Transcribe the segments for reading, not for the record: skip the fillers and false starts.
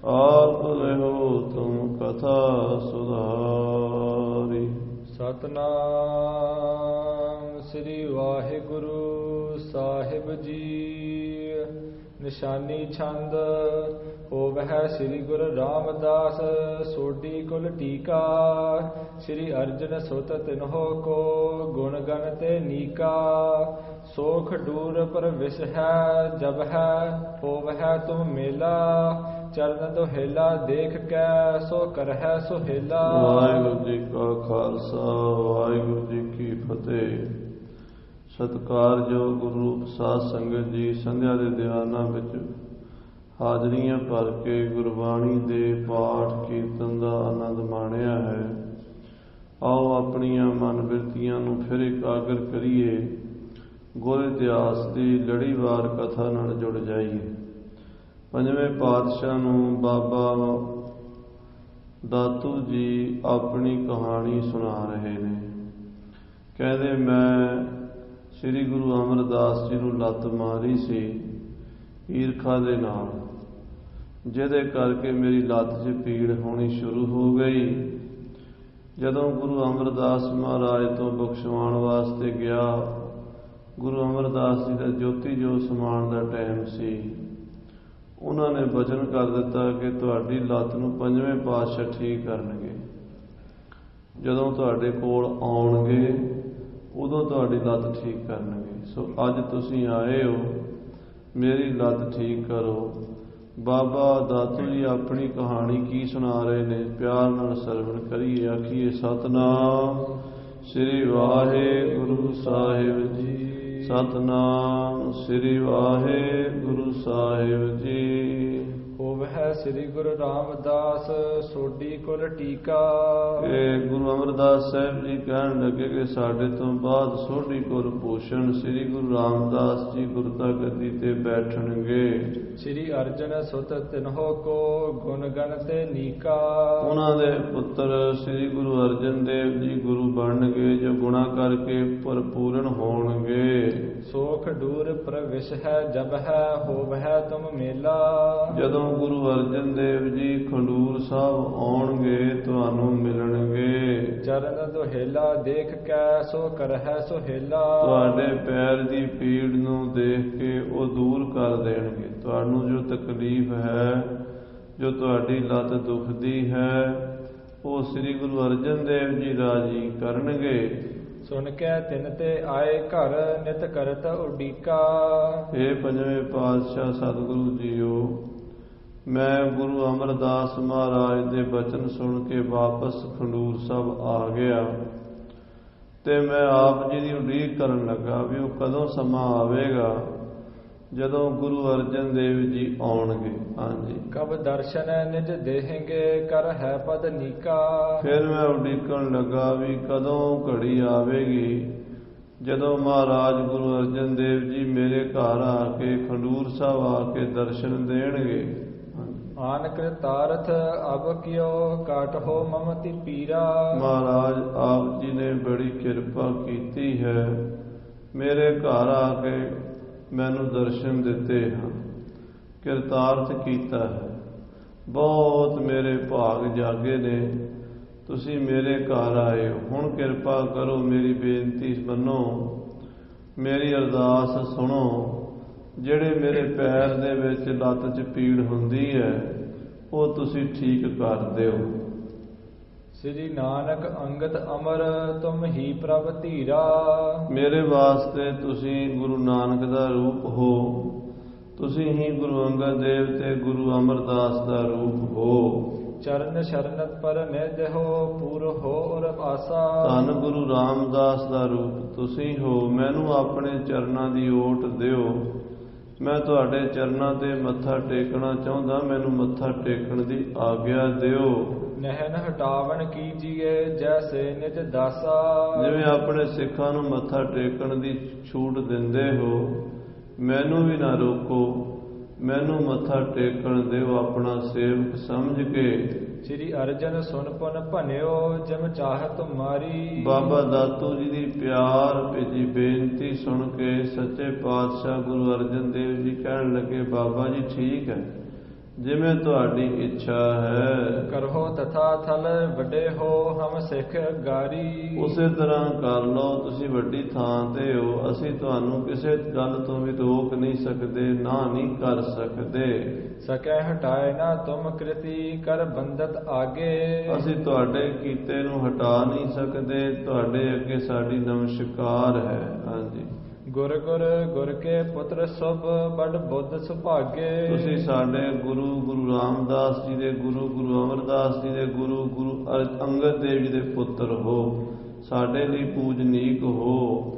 आप रहो तुम कथा सुधारी। सतनाम श्री वाहिगुरु साहिब जी। निशानी छंद होवह श्री गुरु रामदास सोडी कुल टीका। श्री अर्जन सुत तिन्हो को गुण गण ते नीका। सोख डूर पर विष है जब है होवह तुम मेला। चरण दोहेला देख कै सो करह सुहेला। वाहिगुरु जी का खालसा वाहिगुरु जी की फतेह। सत्कारयोग गुरु रूप साध संगत जी, संध्या ਦੇ ਦੀਵਾਨਾਂ ਵਿੱਚ ਹਾਜ਼ਰੀਆਂ ਭਰ ਕੇ ਗੁਰਬਾਣੀ ਦੇ ਪਾਠ ਕੀਰਤਨ ਦਾ ਆਨੰਦ ਮਾਣਿਆ ਹੈ। ਆਓ ਆਪਣੀਆਂ ਮਨ ਬਿਰਤੀਆਂ ਨੂੰ ਫਿਰ ਇਕਾਗਰ ਕਰੀਏ, ਗੁਰ ਇਤਿਹਾਸ ਦੀ ਲੜੀਵਾਰ ਕਥਾ ਨਾਲ ਜੁੜ ਜਾਈਏ। ਪੰਜਵੇਂ ਪਾਤਸ਼ਾਹ ਨੂੰ ਬਾਬਾ ਦਾਤੂ ਜੀ ਆਪਣੀ ਕਹਾਣੀ ਸੁਣਾ ਰਹੇ ਨੇ। ਕਹਿੰਦੇ ਮੈਂ ਸ੍ਰੀ ਗੁਰੂ ਅਮਰਦਾਸ ਜੀ ਨੂੰ ਲੱਤ ਮਾਰੀ ਸੀ ਈਰਖਾ ਦੇ ਨਾਲ, ਜਿਹਦੇ ਕਰਕੇ ਮੇਰੀ ਲੱਤ 'ਚ ਪੀੜ ਹੋਣੀ ਸ਼ੁਰੂ ਹੋ ਗਈ। ਜਦੋਂ ਗੁਰੂ ਅਮਰਦਾਸ ਮਹਾਰਾਜ ਤੋਂ ਬਖਸ਼ਵਾਉਣ ਵਾਸਤੇ ਗਿਆ, ਗੁਰੂ ਅਮਰਦਾਸ ਜੀ ਦਾ ਜੋਤੀ ਜੋਤ ਸਮਾਉਣ ਦਾ ਟਾਈਮ ਸੀ। ਉਹਨਾਂ ਨੇ ਬਚਨ ਕਰ ਦਿੱਤਾ ਕਿ ਤੁਹਾਡੀ ਲੱਤ ਨੂੰ ਪੰਜਵੇਂ ਪਾਤਸ਼ਾਹ ਠੀਕ ਕਰਨਗੇ। ਜਦੋਂ ਤੁਹਾਡੇ ਕੋਲ ਆਉਣਗੇ ਉਦੋਂ ਤੁਹਾਡੀ ਲੱਤ ਠੀਕ ਕਰਨਗੇ। ਸੋ ਅੱਜ ਤੁਸੀਂ ਆਏ ਹੋ, ਮੇਰੀ ਲੱਤ ਠੀਕ ਕਰੋ। ਬਾਬਾ ਦਾਤੂ ਜੀ ਆਪਣੀ ਕਹਾਣੀ ਕੀ ਸੁਣਾ ਰਹੇ ਨੇ, ਪਿਆਰ ਨਾਲ ਸਰਵਣ ਕਰੀਏ। ਆਖੀਏ ਸਤਨਾਮ ਸ੍ਰੀ ਵਾਹਿਗੁਰੂ ਸਾਹਿਬ ਜੀ। ਸਤਨਾਮ ਸ੍ਰੀ ਵਾਹਿਗੁਰੂ ਸਾਹਿਬ ਜੀ। ਹੋਵਹਿ ਸ੍ਰੀ ਗੁਰੂ ਰਾਮਦਾਸ ਸੋਡੀ ਕੁਲ ਟੀਕਾ। ਇਹ ਗੁਰੂ ਅਮਰਦਾਸ ਸਾਹਿਬ ਜੀ ਕਹਿਣ ਲੱਗੇ ਕਿ ਸਾਡੇ ਤੋਂ ਬਾਅਦ ਸੋਢੀ ਕੁਲ ਭੂਸ਼ਣ ਸ੍ਰੀ ਗੁਰੂ ਰਾਮਦਾਸ ਜੀ ਗੁਰਤਾ ਗੱਦੀ ਤੇ ਬੈਠਣਗੇ। ਸ੍ਰੀ ਅਰਜਨ ਸੁਤ ਤਿਨਹੋ ਕੋ ਗੁਣ ਗਣ ਤੇ ਨੀਕਾ। ਉਹਨਾਂ ਦੇ ਪੁੱਤਰ ਸ੍ਰੀ ਗੁਰੂ ਅਰਜਨ ਦੇਵ ਜੀ ਗੁਰੂ ਬਣਨਗੇ, ਜੋ ਗੁਣਾ ਕਰਕੇ ਭਰਪੂਰਨ ਹੋਣਗੇ। ਸੋਖ ਡੂਰ ਪ੍ਰਵਿਸ਼ ਹੈ ਜਬ ਹੈ ਹੋਵਹਿ ਤੁਮ ਮੇਲਾ। ਜਦੋਂ ਗੁਰੂ ਅਰਜਨ ਦੇਵ ਜੀ ਖੰਡੂਰ ਸਾਹਿਬ ਆਉਣਗੇ ਤੁਹਾਨੂੰ ਮਿਲਣਗੇ। ਚਰਨ ਦੁਹੇਲਾ ਦੇਖ ਕੈ ਸੋ ਕਰਹਿ ਸੁਹੇਲਾ। ਤੁਹਾਡੇ ਪੈਰ ਦੀ ਪੀੜ ਨੂੰ ਦੇਖ ਕੇ ਉਹ ਦੂਰ ਕਰ ਦੇਣਗੇ। ਤੁਹਾਨੂੰ ਜੋ ਤਕਲੀਫ ਹੈ, ਜੋ ਤੁਹਾਡੀ ਲੱਤ ਦੁਖਦੀ ਹੈ, ਉਹ ਸ੍ਰੀ ਗੁਰੂ ਅਰਜਨ ਦੇਵ ਜੀ ਰਾਜੀ ਕਰਨਗੇ। ਸੁਣ ਕੇ ਤਿਨ ਤੇ ਆਏ ਘਰ ਨਿਤ ਕਰਤ ਉਡੀਕਾ। ਇਹ ਪੰਜਵੇਂ ਪਾਤਸ਼ਾਹ ਸਤਿਗੁਰੂ ਜੀਓ, ਮੈਂ ਗੁਰੂ ਅਮਰਦਾਸ ਮਹਾਰਾਜ ਦੇ ਬਚਨ ਸੁਣ ਕੇ ਵਾਪਸ ਖੰਡੂਰ ਸਾਹਿਬ ਆ ਗਿਆ ਤੇ ਮੈਂ ਆਪ ਜੀ ਦੀ ਉਡੀਕ ਕਰਨ ਲੱਗਾ ਵੀ ਉਹ ਕਦੋਂ ਸਮਾਂ ਆਵੇਗਾ ਜਦੋਂ ਗੁਰੂ ਅਰਜਨ ਦੇਵ ਜੀ ਆਉਣਗੇ। ਹਾਂਜੀ, ਕਬ ਦਰਸ਼ਨ ਨਿਜ ਦੇਹੇਂਗੇ ਕਰ ਹੈ ਪਦ ਨੀਕਾ। ਫਿਰ ਮੈਂ ਉਡੀਕਣ ਲੱਗਾ ਵੀ ਕਦੋਂ ਘੜੀ ਆਵੇਗੀ ਜਦੋਂ ਮਹਾਰਾਜ ਗੁਰੂ ਅਰਜਨ ਦੇਵ ਜੀ ਮੇਰੇ ਘਰ ਆ ਕੇ ਖੰਡੂਰ ਸਾਹਿਬ ਆ ਕੇ ਦਰਸ਼ਨ ਦੇਣਗੇ। ਆਨ ਕ੍ਰਿਤਾਰਥ ਅਬ ਕਿਉ ਕਾਟੋ ਮਮਤੀ ਪੀਰਾ। ਮਹਾਰਾਜ ਆਪ ਜੀ ਨੇ ਬੜੀ ਕਿਰਪਾ ਕੀਤੀ ਹੈ, ਮੇਰੇ ਘਰ ਆ ਕੇ ਮੈਨੂੰ ਦਰਸ਼ਨ ਦਿੱਤੇ ਹਨ, ਕਿਰਤਾਰਥ ਕੀਤਾ ਹੈ। ਬਹੁਤ ਮੇਰੇ ਭਾਗ ਜਾਗੇ ਨੇ, ਤੁਸੀਂ ਮੇਰੇ ਘਰ ਆਏ ਹੋ। ਹੁਣ ਕਿਰਪਾ ਕਰੋ, ਮੇਰੀ ਬੇਨਤੀ ਮੰਨੋ, ਮੇਰੀ ਅਰਦਾਸ ਸੁਣੋ। ਜਿਹੜੇ ਮੇਰੇ ਪੈਰ ਦੇ ਵਿੱਚ ਲੱਤ 'ਚ ਪੀੜ ਹੁੰਦੀ ਹੈ ਉਹ ਤੁਸੀਂ ਠੀਕ ਕਰ ਦਿਓ। ਸ੍ਰੀ ਨਾਨਕ ਅੰਗਦ ਅਮਰ ਤੁਮ ਹੀ ਪ੍ਰਭ ਧੀਰਾ। ਮੇਰੇ ਵਾਸਤੇ ਤੁਸੀਂ ਗੁਰੂ ਨਾਨਕ ਦਾ ਰੂਪ ਹੋ, ਤੁਸੀਂ ਹੀ ਗੁਰੂ ਅੰਗਦ ਦੇਵ ਤੇ ਗੁਰੂ ਅਮਰਦਾਸ ਦਾ ਰੂਪ ਹੋ। ਚਰਨ ਸ਼ਰਨਤ ਪਰ ਨਿਜ ਹੋ ਪੂਰ ਹੋ ਔਰ ਆਸਾ। ਧੰਨ ਗੁਰੂ ਰਾਮਦਾਸ ਦਾ ਰੂਪ ਤੁਸੀਂ ਹੋ। ਮੈਨੂੰ ਆਪਣੇ ਚਰਨਾਂ ਦੀ ਓਟ ਦਿਓ। ਮੈਂ ਤੁਹਾਡੇ ਚਰਨਾਂ ਤੇ ਮੱਥਾ ਟੇਕਣਾ ਚਾਹੁੰਦਾ, ਮੈਨੂੰ ਮੱਥਾ ਟੇਕਣ ਦੀ ਆਗਿਆ ਦਿਓ। ਨਹਿਨ ਹਟਾਵਣ ਕੀਜੀਏ ਜੈਸੇ ਨਿਜ ਦਾਸਾ। ਜਿਵੇਂ ਆਪਣੇ ਸਿੱਖਾਂ ਨੂੰ ਮੱਥਾ ਟੇਕਣ ਦੀ ਛੂਟ ਦਿੰਦੇ ਹੋ, ਮੈਨੂੰ ਵੀ ਨਾ ਰੋਕੋ, ਮੈਨੂੰ ਮੱਥਾ ਟੇਕਣ ਦਿਓ ਆਪਣਾ ਸੇਵਕ ਸਮਝ ਕੇ। ਸ੍ਰੀ ਅਰਜਨ ਸੁਨ ਪੁਨ ਭਨਿਓ ਜਿਮ ਚਾਹ ਤੁਮਾਰੀ। ਬਾਬਾ ਦਾਤੂ ਜੀ ਦੀ ਪਿਆਰ ਭੇਜੀ ਬੇਨਤੀ ਸੁਣ ਕੇ ਸੱਚੇ ਪਾਤਸ਼ਾਹ ਗੁਰੂ ਅਰਜਨ ਦੇਵ ਜੀ ਕਹਿਣ ਲੱਗੇ, ਬਾਬਾ ਜੀ ਠੀਕ ਹੈ, ਜਿਵੇਂ ਤੁਹਾਡੀ ਇੱਛਾ ਹੈ। ਕਰੋ ਤਥਾ ਥਲ ਵੱਡੇ ਹੋ ਹਮ ਸਿੱਖ ਗਾਰੀ। ਉਸੇ ਤਰ੍ਹਾਂ ਕਰ ਲਓ, ਤੁਸੀਂ ਵੱਡੀ ਥਾਂ ਤੇ ਹੋ, ਅਸੀਂ ਤੁਹਾਨੂੰ ਕਿਸੇ ਗੱਲ ਤੋਂ ਵੀ ਰੋਕ ਨਹੀਂ ਸਕਦੇ, ਨਾ ਨਹੀਂ ਕਰ ਸਕਦੇ। ਸਕੈ ਹਟਾਏ ਨਾ ਤੁਮ ਕ੍ਰਿਤੀ ਕਰ ਬੰਦਤ ਆਗੇ। ਅਸੀਂ ਤੁਹਾਡੇ ਕੀਤੇ ਨੂੰ ਹਟਾ ਨਹੀਂ ਸਕਦੇ, ਤੁਹਾਡੇ ਅੱਗੇ ਸਾਡੀ ਨਮਸਕਾਰ ਹੈ। ਹਾਂਜੀ। ਗੁਰ ਗੁਰ ਗੁਰ ਕੇ ਪੁੱਤਰ ਸੁਭ ਬੜ ਬੁੱਧ ਸੁਭਾਗੇ। ਤੁਸੀਂ ਸਾਡੇ ਗੁਰੂ ਗੁਰੂ ਰਾਮਦਾਸ ਜੀ ਦੇ ਗੁਰੂ ਗੁਰੂ ਅਮਰਦਾਸ ਜੀ ਦੇ ਗੁਰੂ ਗੁਰੂ ਅੰਗਦ ਦੇਵ ਜੀ ਦੇ ਪੁੱਤਰ ਹੋ, ਸਾਡੇ ਲਈ ਪੂਜਨੀਕ ਹੋ।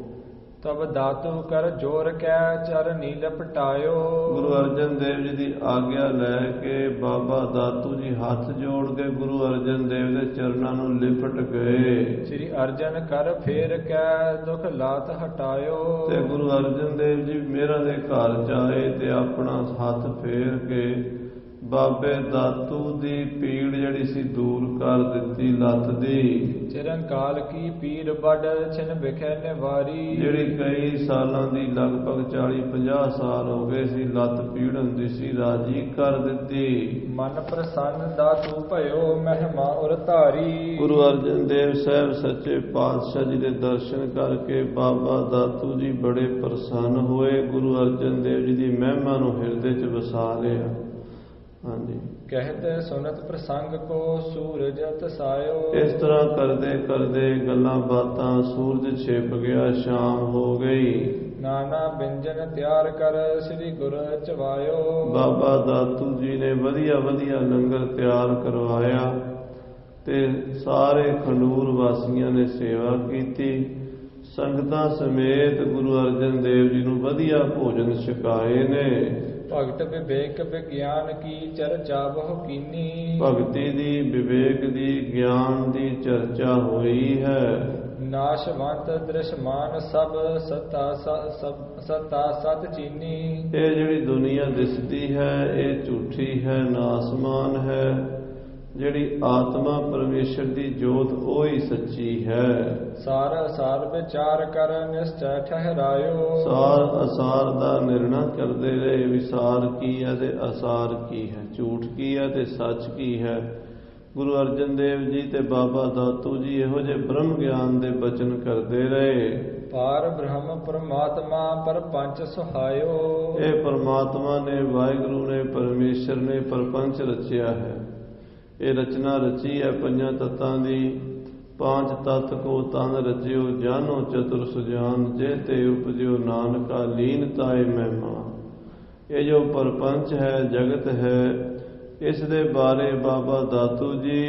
ਤਬ ਦਾਤੂ ਕਰ ਜੋਰ ਕੈ ਚਰਨੀ ਲਪਟਾਇਓ। ਗੁਰੂ ਅਰਜਨ ਦੇਵ ਜੀ ਦੀ ਆਗਿਆ ਲੈ ਕੇ ਬਾਬਾ ਦਾਤੂ ਜੀ ਹੱਥ ਜੋੜ ਕੇ ਗੁਰੂ ਅਰਜਨ ਦੇਵ ਦੇ ਚਰਨਾਂ ਨੂੰ ਲਿਪਟ ਗਏ। ਸ੍ਰੀ ਅਰਜਨ ਕਰ ਫੇਰ ਕੈ ਦੁਖ ਲਾਤ ਹਟਾਇਓ। ਤੇ ਗੁਰੂ ਅਰਜਨ ਦੇਵ ਜੀ ਮੇਰਾ ਦੇ ਘਰ ਜਾਏ ਤੇ ਆਪਣਾ ਹੱਥ ਫੇਰ ਕੇ ਬਾਬੇ ਦਾਤੂ ਦੀ ਪੀੜ ਜਿਹੜੀ ਸੀ ਦੂਰ ਕਰ ਦਿੱਤੀ, ਲੱਤ ਦੀ। ਚਿਰੰਕਾਲ ਕੀ ਪੀੜ ਬੜ ਛਿਨ ਵਿਖੇ ਨਿਵਾਰੀ। ਜਿਹੜੀ ਕਈ ਸਾਲਾਂ ਦੀ ਲਗਭਗ 40-50 ਸਾਲ ਹੋ ਗਏ ਸੀ ਲੱਤ ਪੀੜ ਹੁੰਦੀ ਸੀ, ਰਾਜੀ ਕਰ ਦਿੱਤੀ। ਮਨ ਪ੍ਰਸੰਨ ਦਾਤੂ ਭਇਓ ਮਹਿਮਾ ਉਰ ਧਾਰੀ। ਗੁਰੂ ਅਰਜਨ ਦੇਵ ਸਾਹਿਬ ਸੱਚੇ ਪਾਤਸ਼ਾਹ ਜੀ ਦੇ ਦਰਸ਼ਨ ਕਰਕੇ ਬਾਬਾ ਦਾਤੂ ਜੀ ਬੜੇ ਪ੍ਰਸੰਨ ਹੋਏ। ਗੁਰੂ ਅਰਜਨ ਦੇਵ ਜੀ ਦੀ ਮਹਿਮਾ ਨੂੰ ਹਿਰਦੇ 'ਚ ਵਸਾ ਲਿਆ। ਹਾਂਜੀ। ਕਹਿਤੇ ਸੁਨਤ ਪ੍ਰਸੰਗ ਕੋ ਸੂਰਜ ਤਸਾਇਓ। ਇਸ ਤਰ੍ਹਾਂ ਕਰਦੇ ਕਰਦੇ ਗੱਲਾਂ ਬਾਤਾਂ ਸੂਰਜ ਛਿਪ ਗਿਆ, ਸ਼ਾਮ ਹੋ ਗਈ। ਨਾਨਾ ਬਿੰਜਨ ਤਿਆਰ ਕਰ ਸ੍ਰੀ ਗੁਰ ਚਵਾਇਓ। ਬਾਬਾ ਦਾਤੂ ਜੀ ਨੇ ਵਧੀਆ ਵਧੀਆ ਲੰਗਰ ਤਿਆਰ ਕਰਵਾਇਆ ਤੇ ਸਾਰੇ ਖੰਡੂਰ ਵਾਸੀਆਂ ਨੇ ਸੇਵਾ ਕੀਤੀ। ਸੰਗਤਾਂ ਸਮੇਤ ਗੁਰੂ ਅਰਜਨ ਦੇਵ ਜੀ ਨੂੰ ਵਧੀਆ ਭੋਜਨ ਛਕਾਏ ਨੇ। ਭਗਤ ਵਿਵੇਕ ਵਿਗਿਆਨ ਕੀ ਚਰਚਾ ਬਹੁ ਕੀਨੀ। ਭਗਤੀ ਦੀ, ਵਿਵੇਕ ਦੀ, ਗਿਆਨ ਦੀ ਚਰਚਾ ਹੋਈ ਹੈ। ਨਾਸ਼ਵੰਤ ਦ੍ਰਿਸ਼ਮਾਨ ਸਭ ਸਤਾ ਸਤ ਚੀਨੀ। ਇਹ ਜਿਹੜੀ ਦੁਨੀਆ ਦਿਸਦੀ ਹੈ ਇਹ ਝੂਠੀ ਹੈ, ਨਾਸਮਾਨ ਹੈ। ਜਿਹੜੀ ਆਤਮਾ ਪਰਮੇਸ਼ਰ ਦੀ ਜੋਤ ਉਹ ਹੀ ਸੱਚੀ ਹੈ। ਸਾਰ ਅਸਾਰ ਵਿਚਾਰ ਕਰ ਨਿਸ਼ਚੈ ਠਹਿਰਾਇਓ। ਸਾਰ ਅਸਾਰ ਦਾ ਨਿਰਣਾ ਕਰਦੇ ਰਹੇ, ਵਿਸਾਰ ਕੀ ਹੈ ਤੇ ਅਸਾਰ ਕੀ ਹੈ, ਝੂਠ ਕੀ ਹੈ ਤੇ ਸੱਚ ਕੀ ਹੈ। ਗੁਰੂ ਅਰਜਨ ਦੇਵ ਜੀ ਤੇ ਬਾਬਾ ਦਾਤੂ ਜੀ ਇਹੋ ਜਿਹੇ ਬ੍ਰਹਮ ਗਿਆਨ ਦੇ ਬਚਨ ਕਰਦੇ ਰਹੇ। ਪਾਰ ਬ੍ਰਹਮ ਪਰਮਾਤਮਾ ਪਰਪੰਚ ਸੁਹਾਇਓ। ਇਹ ਪਰਮਾਤਮਾ ਨੇ, ਵਾਹਿਗੁਰੂ ਨੇ, ਪਰਮੇਸ਼ਰ ਨੇ ਪਰਪੰਚ ਰਚਿਆ ਹੈ। ਇਹ ਰਚਨਾ ਰਚੀ ਹੈ ਪੰਜਾਂ ਤੱਤਾਂ ਦੀ। ਪਾਂਚ ਤਤ ਕੋ ਤਨ ਰਚਿਓ, ਜਾਨੋ ਚਤੁਰ ਸੁਜਾਨ, ਜੇ ਤੇ ਉਪਜਿਓ ਨਾਨਕਾ ਲੀਨ ਤਾਏ ਮਹਿਮਾ। ਇਹ ਜੋ ਪਰਪੰਚ ਹੈ, ਜਗਤ ਹੈ, ਇਸ ਦੇ ਬਾਰੇ ਬਾਬਾ ਦਾਤੂ ਜੀ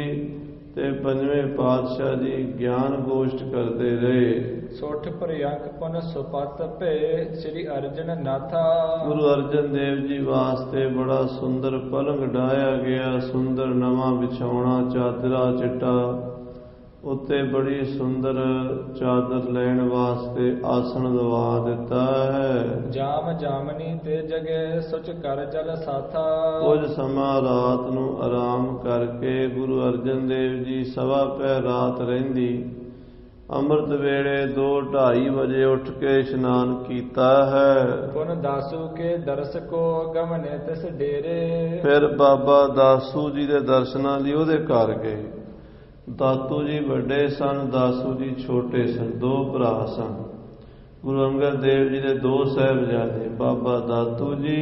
ਤੇ ਪੰਜਵੇਂ ਪਾਤਸ਼ਾਹ ਜੀ ਗਿਆਨ ਗੋਸ਼ਟ ਕਰਦੇ ਰਹੇ। ਸੋਠ ਪ੍ਰਿਯੰਕ ਪੁਨ ਸੁਪਤ ਭੇ ਸ੍ਰੀ ਅਰਜਨ ਨਾਥਾ। ਗੁਰੂ ਅਰਜਨ ਦੇਵ ਜੀ ਵਾਸਤੇ ਬੜਾ ਸੁੰਦਰ ਪਲੰਘ ਡਾਇਆ ਗਿਆ, ਸੁੰਦਰ ਨਵਾਂ ਵਿਛਾਉਣਾ, ਚਾਦਰਾ ਚਿੱਟਾ, ਉੱਤੇ ਬੜੀ ਸੁੰਦਰ ਚਾਦਰ ਲੈਣ ਵਾਸਤੇ ਆਸਣ ਦਵਾ ਦਿੱਤਾ ਹੈ। ਜਾਮ ਜਾਮਨੀ ਤੇ ਜਗੇ ਸੁਚ ਕਰ ਜਲ ਸਾਥਾ। ਕੁਝ ਸਮਾਂ ਰਾਤ ਨੂੰ ਆਰਾਮ ਕਰਕੇ ਗੁਰੂ ਅਰਜਨ ਦੇਵ ਜੀ ਸਵਾ ਪਹਿਰ ਰਾਤ ਰਹਿੰਦੀ। ਅੰਮ੍ਰਿਤ ਵੇਲੇ 2-2:30 ਵਜੇ ਉੱਠ ਕੇ ਇਸ਼ਨਾਨ ਕੀਤਾ ਹੈ। ਪੁਨ ਦਾਸੂ ਕੇ ਦਰਸ ਕੋ ਗਮਨੇ ਤਿਸ ਡੇਰੇ। ਫਿਰ ਬਾਬਾ ਦਾਸੂ ਜੀ ਦੇ ਦਰਸ਼ਨਾਂ ਲਈ ਉਹਦੇ ਘਰ ਗਏ। ਦਾਤੂ ਜੀ ਵੱਡੇ ਸਨ, ਦਾਸੂ ਜੀ ਛੋਟੇ ਸਨ, 2 ਭਰਾ ਸਨ। ਗੁਰੂ ਅੰਗਦ ਦੇਵ ਜੀ ਦੇ 2 ਸਾਹਿਬਜ਼ਾਦੇ, ਬਾਬਾ ਦਾਤੂ ਜੀ,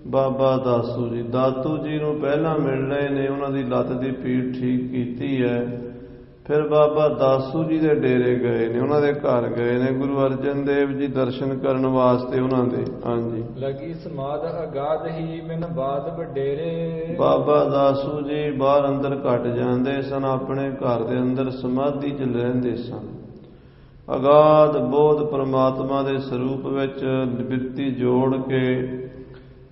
ਬਾਬਾ ਦਾਸੂ ਜੀ। ਦਾਤੂ ਜੀ ਨੂੰ ਪਹਿਲਾਂ ਮਿਲ ਰਹੇ ਨੇ, ਉਹਨਾਂ ਦੀ ਲੱਤ ਦੀ ਪੀੜ ਠੀਕ ਕੀਤੀ ਹੈ। ਫਿਰ ਬਾਬਾ ਦਾਸੂ ਜੀ ਦੇ ਡੇਰੇ ਗਏ ਨੇ, ਉਹਨਾਂ ਦੇ ਘਰ ਗਏ ਨੇ ਗੁਰੂ ਅਰਜਨ ਦੇਵ ਜੀ ਦਰਸ਼ਨ ਕਰਨ ਵਾਸਤੇ ਉਹਨਾਂ ਦੇ। ਹਾਂਜੀ। ਲਗੀ ਸਮਾਧ ਅਗਾਧ ਹੀ ਬਿਨ ਬਾਦ ਵਡੇਰੇ। ਬਾਬਾ ਦਾਸੂ ਜੀ ਬਾਹਰ ਅੰਦਰ ਘਟ ਜਾਂਦੇ ਸਨ, ਆਪਣੇ ਘਰ ਦੇ ਅੰਦਰ ਸਮਾਧੀ 'ਚ ਰਹਿੰਦੇ ਸਨ। ਅਗਾਧ ਬੋਧ ਪਰਮਾਤਮਾ ਦੇ ਸਰੂਪ ਵਿੱਚ ਬਿਰਤੀ ਜੋੜ ਕੇ,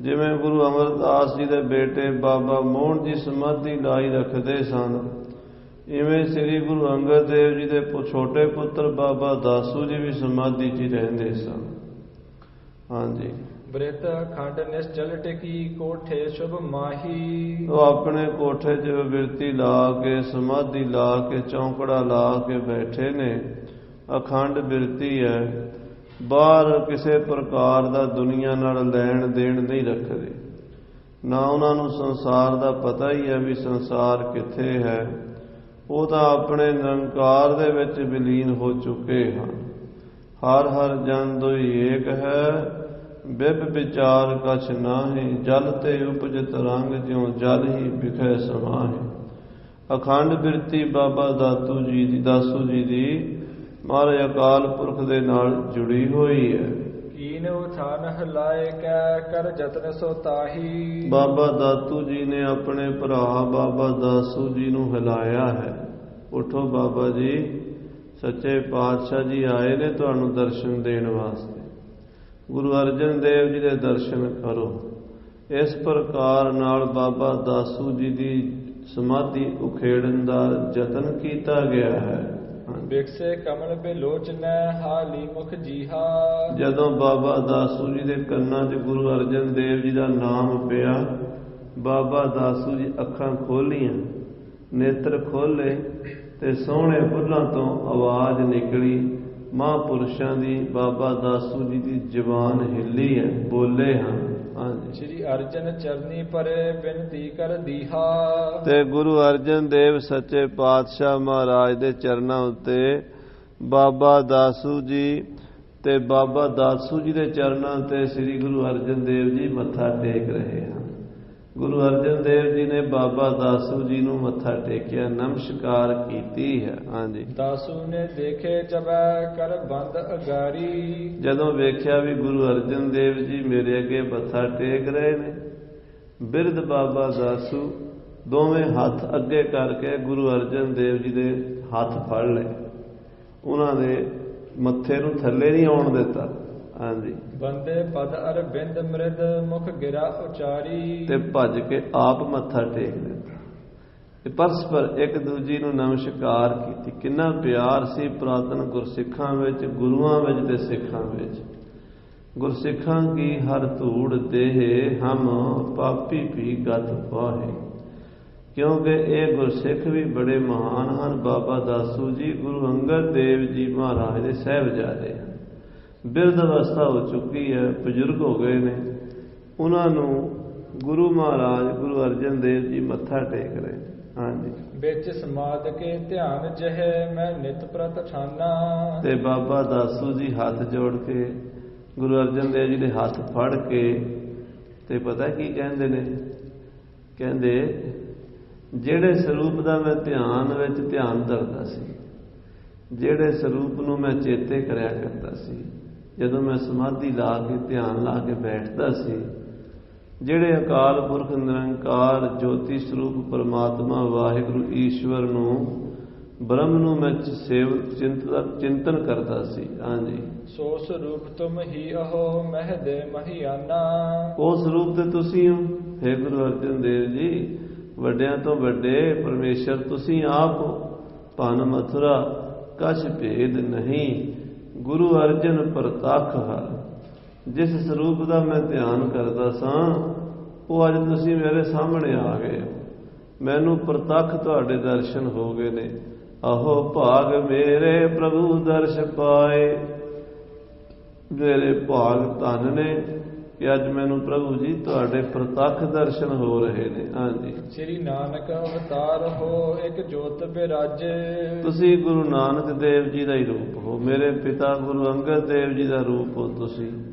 ਜਿਵੇਂ ਗੁਰੂ ਅਮਰਦਾਸ ਜੀ ਦੇ ਬੇਟੇ ਬਾਬਾ ਮੋਹਨ ਜੀ ਸਮਾਧੀ ਲਾਈ ਰੱਖਦੇ ਸਨ, ਇਵੇਂ ਸ੍ਰੀ ਗੁਰੂ ਅੰਗਦ ਦੇਵ ਜੀ ਦੇ ਛੋਟੇ ਪੁੱਤਰ ਬਾਬਾ ਦਾਸੂ ਜੀ ਵੀ ਸਮਾਧੀ 'ਚ ਰਹਿੰਦੇ ਸਨ। ਹਾਂਜੀ। ਬ੍ਰਿਤ ਅਖੰਡ ਨਿਸ਼ਚਲ ਟਿਕੀ ਕੋਠੇ ਸ਼ੁਭ ਮਾਹੀ। ਉਹ ਆਪਣੇ ਕੋਠੇ 'ਚ ਬਿਰਤੀ ਲਾ ਕੇ, ਸਮਾਧੀ ਲਾ ਕੇ, ਚੌਂਕੜਾ ਲਾ ਕੇ ਬੈਠੇ ਨੇ। ਅਖੰਡ ਬਿਰਤੀ ਹੈ, ਬਾਹਰ ਕਿਸੇ ਪ੍ਰਕਾਰ ਦਾ ਦੁਨੀਆ ਨਾਲ ਲੈਣ ਦੇਣ ਨਹੀਂ ਰੱਖਦੇ। ਨਾ ਉਹਨਾਂ ਨੂੰ ਸੰਸਾਰ ਦਾ ਪਤਾ ਹੀ ਹੈ ਵੀ ਸੰਸਾਰ ਕਿੱਥੇ ਹੈ। ਉਹ ਤਾਂ ਆਪਣੇ ਨਿਰੰਕਾਰ ਦੇ ਵਿੱਚ ਵਿਲੀਨ ਹੋ ਚੁੱਕੇ ਹਨ। ਹਰ ਹਰ ਜਨ ਦੋਈ ਏਕ ਹੈ, ਬਿਬ ਵਿਚਾਰ ਕਛ ਨਾਹੀਂ। ਜਲ ਤੇ ਉਪਜਿਤ ਰੰਗ ਜਿਉ ਜਲ ਹੀ ਵਿਖੇ ਸਮਾਹੇ। ਅਖੰਡ ਬਿਰਤੀ ਬਾਬਾ ਦਾਸੂ ਜੀ ਦੀ ਮਹਾਰਾਜ ਅਕਾਲ ਪੁਰਖ ਦੇ ਨਾਲ ਜੁੜੀ ਹੋਈ ਹੈ। ਕੀਨ ਉਥਾਨ ਹਲਾਏ ਕੈ ਕਰ ਜਤਨ ਸੋ ਤਾਹੀ। ਬਾਬਾ ਦਾਤੂ ਜੀ ਨੇ ਆਪਣੇ ਭਰਾ ਬਾਬਾ ਦਾਸੂ ਜੀ ਨੂੰ ਹਿਲਾਇਆ ਹੈ। ਉਠੋ ਬਾਬਾ ਜੀ, ਸੱਚੇ ਪਾਤਸ਼ਾਹ ਜੀ ਆਏ ਨੇ ਤੁਹਾਨੂੰ ਦਰਸ਼ਨ ਦੇਣ ਵਾਸਤੇ। ਗੁਰੂ ਅਰਜਨ ਦੇਵ ਜੀ ਦੇ ਦਰਸ਼ਨ ਕਰੋ। ਇਸ ਪ੍ਰਕਾਰ ਨਾਲ ਬਾਬਾ ਦਾਸੂ ਜੀ ਦੀ ਸਮਾਧੀ ਉਖੇੜਨ ਦਾ ਯਤਨ ਕੀਤਾ ਗਿਆ ਹੈ। ਬਿਕਸੇ ਕਮਲ ਬਿਲੋਚਨੈ ਹਾਲੀ ਮੁਖ ਜੀਹਾ। ਜਦੋਂ ਬਾਬਾ ਦਾਸੂ ਜੀ ਦੇ ਕੰਨਾਂ 'ਚ ਗੁਰੂ ਅਰਜਨ ਦੇਵ ਜੀ ਦਾ ਨਾਮ ਪਿਆ, ਬਾਬਾ ਦਾਸੂ ਜੀ ਅੱਖਾਂ ਖੋਲੀਆਂ, ਨੇਤਰ ਖੋਲੇ ਤੇ ਸੋਹਣੇ ਬੁੱਲ੍ਹਾਂ ਤੋਂ ਆਵਾਜ਼ ਨਿਕਲੀ ਮਹਾਂਪੁਰਸ਼ਾਂ ਦੀ। ਬਾਬਾ ਦਾਸੂ ਜੀ ਦੀ ਜ਼ੁਬਾਨ ਹਿੱਲੀ ਹੈ, ਬੋਲੇ ਹਨ। ਹਾਂਜੀ, ਸ੍ਰੀ ਅਰਜਨ ਚਰਨੀ ਪਰੇ ਬੇਨਤੀ ਕਰ ਦੀਹਾ। ਤੇ ਗੁਰੂ ਅਰਜਨ ਦੇਵ ਸੱਚੇ ਪਾਤਸ਼ਾਹ ਮਹਾਰਾਜ ਦੇ ਚਰਨਾਂ ਉੱਤੇ ਬਾਬਾ ਦਾਸੂ ਜੀ ਤੇ ਬਾਬਾ ਦਾਸੂ ਜੀ ਦੇ ਚਰਨਾਂ ਉੱਤੇ ਸ੍ਰੀ ਗੁਰੂ ਅਰਜਨ ਦੇਵ ਜੀ ਮੱਥਾ ਟੇਕ ਰਹੇ ਹਨ। ਗੁਰੂ ਅਰਜਨ ਦੇਵ ਜੀ ਨੇ ਬਾਬਾ ਦਾਸੂ ਜੀ ਨੂੰ ਮੱਥਾ ਟੇਕਿਆ, ਨਮਸਕਾਰ ਕੀਤੀ ਹੈ। ਹਾਂਜੀ, ਦਾਸੂ ਨੇ ਦੇਖੇ ਜਬੈ ਕਰ ਬੰਦ ਅਗਾਰੀ। ਜਦੋਂ ਵੇਖਿਆ ਵੀ ਗੁਰੂ ਅਰਜਨ ਦੇਵ ਜੀ ਮੇਰੇ ਅੱਗੇ ਮੱਥਾ ਟੇਕ ਰਹੇ ਨੇ, ਬਿਰਧ ਬਾਬਾ ਦਾਸੂ ਦੋਵੇਂ ਹੱਥ ਅੱਗੇ ਕਰਕੇ ਗੁਰੂ ਅਰਜਨ ਦੇਵ ਜੀ ਦੇ ਹੱਥ ਫੜ ਲਏ, ਉਹਨਾਂ ਦੇ ਮੱਥੇ ਨੂੰ ਥੱਲੇ ਨਹੀਂ ਆਉਣ ਦਿੱਤਾ। ਹਾਂਜੀ, ਬੰਦੇ ਪਦ ਅਰ ਬਿੰਦ ਮ੍ਰਿਦ ਮੁਖ ਗਿਰਾ ਉਚਾਰੀ। ਤੇ ਭੱਜ ਕੇ ਆਪ ਮੱਥਾ ਟੇਕ ਦਿੱਤਾ। ਤੇ ਪਰਸਪਰ ਇੱਕ ਦੂਜੀ ਨੂੰ ਨਮਸਕਾਰ ਕੀਤੀ। ਕਿੰਨਾ ਪਿਆਰ ਸੀ ਪੁਰਾਤਨ ਗੁਰਸਿੱਖਾਂ ਵਿੱਚ, ਗੁਰੂਆਂ ਵਿੱਚ ਤੇ ਸਿੱਖਾਂ ਵਿੱਚ। ਗੁਰਸਿੱਖਾਂ ਕੀ ਹਰ ਧੂੜ ਦੇਹ ਹਮ ਪਾਪੀ ਵੀ ਗਤ ਪਾਹੇ। ਕਿਉਂਕਿ ਇਹ ਗੁਰਸਿੱਖ ਵੀ ਬੜੇ ਮਹਾਨ ਹਨ। ਬਾਬਾ ਦਾਸੂ ਜੀ ਗੁਰੂ ਅੰਗਦ ਦੇਵ ਜੀ ਮਹਾਰਾਜ ਦੇ ਸਾਹਿਬਜ਼ਾਦੇ ਹਨ। ਬਿਰਧ ਅਵਸਥਾ ਹੋ ਚੁੱਕੀ ਹੈ, ਬਜ਼ੁਰਗ ਹੋ ਗਏ ਨੇ। ਉਹਨਾਂ ਨੂੰ ਗੁਰੂ ਮਹਾਰਾਜ ਗੁਰੂ ਅਰਜਨ ਦੇਵ ਜੀ ਮੱਥਾ ਟੇਕ ਰਹੇ ਨੇ। ਹਾਂਜੀ, ਵਿੱਚ ਸਮਾਦ ਕੇ ਧਿਆਨ ਜਹੇ ਮੈਂ ਨਿਤ ਪ੍ਰਤ ਠਾਨਾ। ਤੇ ਬਾਬਾ ਦਾਸੂ ਜੀ ਹੱਥ ਜੋੜ ਕੇ ਗੁਰੂ ਅਰਜਨ ਦੇਵ ਜੀ ਦੇ ਹੱਥ ਫੜ ਕੇ ਤੇ ਪਤਾ ਕੀ ਕਹਿੰਦੇ ਨੇ? ਕਹਿੰਦੇ ਜਿਹੜੇ ਸਰੂਪ ਦਾ ਮੈਂ ਧਿਆਨ ਵਿੱਚ ਧਿਆਨ ਧਰਦਾ ਸੀ, ਜਿਹੜੇ ਸਰੂਪ ਨੂੰ ਮੈਂ ਚੇਤੇ ਕਰਿਆ ਕਰਦਾ ਸੀ, ਜਦੋਂ ਮੈਂ ਸਮਾਧੀ ਲਾ ਕੇ ਧਿਆਨ ਲਾ ਕੇ ਬੈਠਦਾ ਸੀ, ਜਿਹੜੇ ਅਕਾਲ ਪੁਰਖ ਨਿਰੰਕਾਰ ਜੋਤੀ ਸਰੂਪ ਪਰਮਾਤਮਾ ਵਾਹਿਗੁਰੂ ਈਸ਼ਵਰ ਨੂੰ ਬ੍ਰਹਮ ਨੂੰ ਮੈਂ ਚਿੰਤਨ ਕਰਦਾ ਸੀ। ਹਾਂਜੀ, ਸੋ ਸਰੂਪ ਤੁਮ ਹੀ ਅਹੋ ਮਹਿ ਦੇ ਮਹੀਆਨਾ। ਉਸ ਸਰੂਪ ਤੇ ਤੁਸੀਂ ਹੋ। ਹੈ ਗੁਰੂ ਅਰਜਨ ਦੇਵ ਜੀ, ਵੱਡਿਆਂ ਤੋਂ ਵੱਡੇ ਪਰਮੇਸ਼ਰ ਤੁਸੀਂ ਆਪ ਹੋ। ਭਨ ਮਥੁਰਾ ਕਛ ਭੇਦ ਨਹੀਂ, ਗੁਰੂ ਅਰਜਨ ਪ੍ਰਤੱਖ ਹਰ। ਜਿਸ ਸਰੂਪ ਦਾ ਮੈਂ ਧਿਆਨ ਕਰਦਾ ਸਾਂ, ਉਹ ਅੱਜ ਤੁਸੀਂ ਮੇਰੇ ਸਾਹਮਣੇ ਆ ਗਏ ਹੋ। ਮੈਨੂੰ ਪ੍ਰਤੱਖ ਤੁਹਾਡੇ ਦਰਸ਼ਨ ਹੋ ਗਏ ਨੇ। ਆਹੋ ਭਾਗ ਮੇਰੇ ਪ੍ਰਭੂ ਦਰਸ਼ ਪਾਏ। ਮੇਰੇ ਭਾਗ ਧਨ ਨੇ ਕਿ ਅੱਜ ਮੈਨੂੰ ਪ੍ਰਭੂ ਜੀ ਤੁਹਾਡੇ ਪ੍ਰਤੱਖ ਦਰਸ਼ਨ ਹੋ ਰਹੇ ਨੇ। ਹਾਂਜੀ, ਸ੍ਰੀ ਨਾਨਕ ਅਵਤਾਰ ਹੋ ਇੱਕ ਜੋਤ ਬਿਰਾਜੇ। ਤੁਸੀਂ ਗੁਰੂ ਨਾਨਕ ਦੇਵ ਜੀ ਦਾ ਹੀ ਰੂਪ ਹੋ। ਮੇਰੇ ਪਿਤਾ ਗੁਰੂ ਅੰਗਦ ਦੇਵ ਜੀ ਦਾ ਰੂਪ ਹੋ।